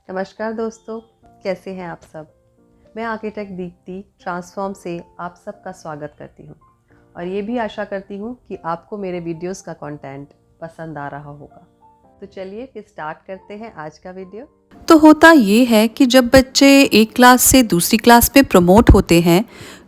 नमस्कार दोस्तों, कैसे हैं आप सब। मैं आर्किटेक्ट दीप्ति ट्रांसफॉर्म से आप सबका स्वागत करती हूं और ये भी आशा करती हूं कि आपको मेरे वीडियोस का कंटेंट पसंद आ रहा होगा। तो चलिए फिर स्टार्ट करते हैं आज का वीडियो। तो होता ये है कि जब बच्चे एक क्लास से दूसरी क्लास में प्रमोट होते हैं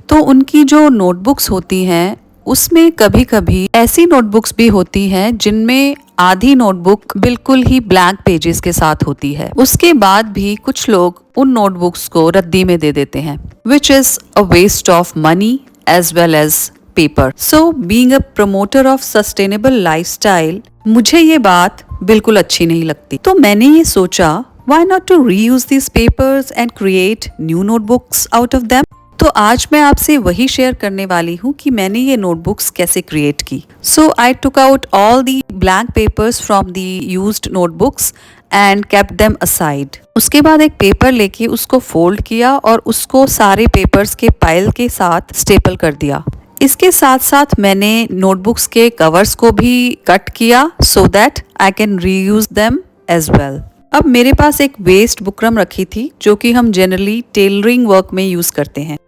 तो उनकी जो नोटबुक्स होती हैं उसमें कभी कभी ऐसी नोटबुक्स भी होती हैं जिनमें आधी नोटबुक बिल्कुल ही ब्लैंक पेजेस के साथ होती है। उसके बाद भी कुछ लोग उन नोटबुक्स को रद्दी में दे देते हैं, which is a waste of money as well as paper. So being a promoter of sustainable lifestyle, मुझे ये बात बिल्कुल अच्छी नहीं लगती। तो मैंने ये सोचा, why not to reuse these papers and create new notebooks out of them? तो आज मैं आपसे वही शेयर करने वाली हूँ कि मैंने ये नोटबुक्स कैसे क्रिएट की। So I took out all the blank papers from the used notebooks and kept them aside. उसके बाद एक पेपर लेके उसको फोल्ड किया और उसको सारे पेपर्स के पाइल के साथ स्टेपल कर दिया। इसके साथ साथ मैंने नोटबुक्स के कवर्स को भी कट किया so that I can reuse them as well. अब मेरे पास एक वेस्ट बुकरम रखी थी जो कि हम जनरली टेलरिंग वर्क में यूज करते हैं,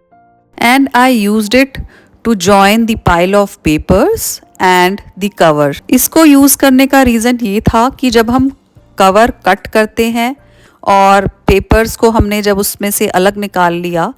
and I used it to join the pile of papers and the cover. इसको यूज करने का रीजन ये था कि जब हम कवर कट करते हैं और पेपर्स को हमने जब उसमें से अलग निकाल लिया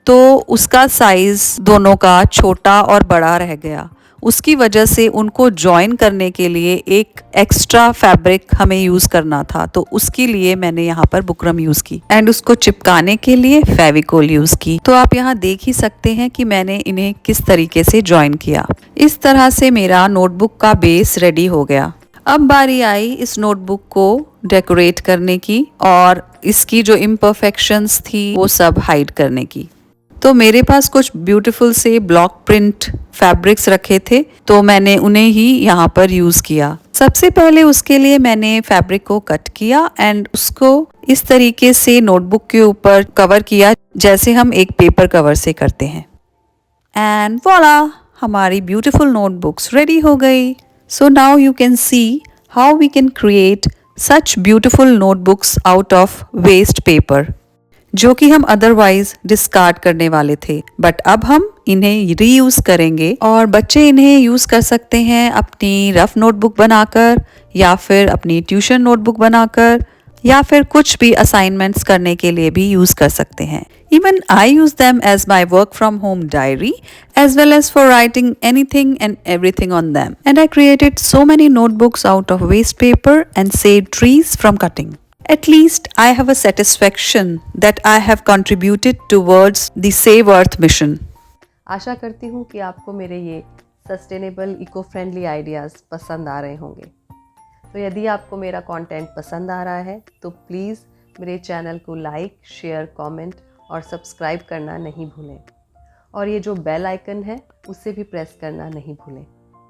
तो उसका साइज दोनों का छोटा और बड़ा रह गया। उसकी वजह से उनको जॉइन करने के लिए एक एक्स्ट्रा फैब्रिक हमें यूज करना था, तो उसके लिए मैंने यहाँ पर बुकरम यूज की एंड उसको चिपकाने के लिए फेविकोल यूज की। तो आप यहाँ देख ही सकते हैं कि मैंने इन्हें किस तरीके से जॉइन किया। इस तरह से मेरा नोटबुक का बेस रेडी हो गया। अब बारी आई इस नोटबुक को डेकोरेट करने की और इसकी जो इम्परफेक्शंस थी वो सब हाइड करने की। तो मेरे पास कुछ ब्यूटीफुल से ब्लॉक प्रिंट फैब्रिक्स रखे थे, तो मैंने उन्हें ही यहाँ पर यूज किया। सबसे पहले उसके लिए मैंने फैब्रिक को कट किया एंड उसको इस तरीके से नोटबुक के ऊपर कवर किया जैसे हम एक पेपर कवर से करते हैं। एंड वॉला, हमारी ब्यूटीफुल नोटबुक्स रेडी हो गई। So now you can see how we can create such beautiful notebooks out of waste paper, जो कि हम अदरवाइज डिस्कार्ड करने वाले थे, बट अब हम इन्हें रीयूज करेंगे और बच्चे इन्हें यूज कर सकते हैं अपनी रफ नोटबुक बनाकर या फिर अपनी ट्यूशन नोटबुक बनाकर या फिर कुछ भी असाइनमेंट्स करने के लिए भी यूज कर सकते हैं। Even I use them as my work from home diary as well as for writing anything and everything on them. And I created so many notebooks out of waste paper and saved trees from cutting. At least I have a satisfaction that I have contributed towards the Save Earth mission. आशा करती हूँ कि आपको मेरे ये sustainable eco friendly ideas पसंद आ रहे होंगे। तो यदि आपको मेरा कंटेंट पसंद आ रहा है तो प्लीज़ मेरे चैनल को लाइक, शेयर, कमेंट और सब्सक्राइब करना नहीं भूलें और ये जो बेल आइकन है उसे भी प्रेस करना नहीं भूलें।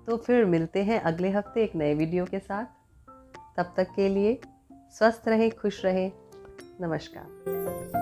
तो फिर मिलते हैं अगले हफ्ते एक नए वीडियो के साथ। तब तक के लिए स्वस्थ रहें, खुश रहें। नमस्कार।